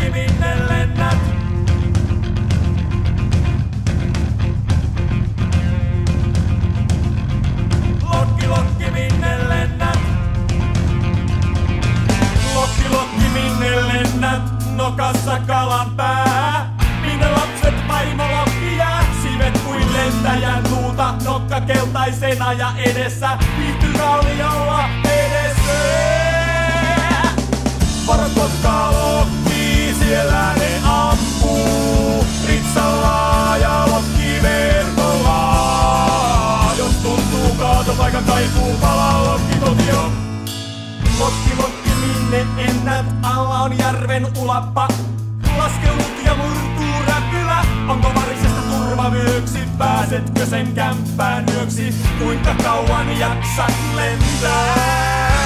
lokki, minne lennät? Lokki, lokki, minne lennät? Lokki, lokki, minne lennät? Nokassa kalan pää. Minne lapset vaimo lokki jää? Siivet kuin lentäjän luuta. Nokka keltaisena ja edessä. Viihtyy kalliolla edessä. Varo kotkaa lokki, siellä ne ampuu. Ritsalla ja lokki verkolla. Jos tuntuu kaatopaikan kaipuu, palaa lokki kotio. Lokki, lokki, minne ennät? Alla on järven ulappa. Laskeudut ja murtuu räpylä. Onko varisesta turvavyöksi? Pääsetkö sen kämppään yöksi? Kuinka kauan jaksat lentää?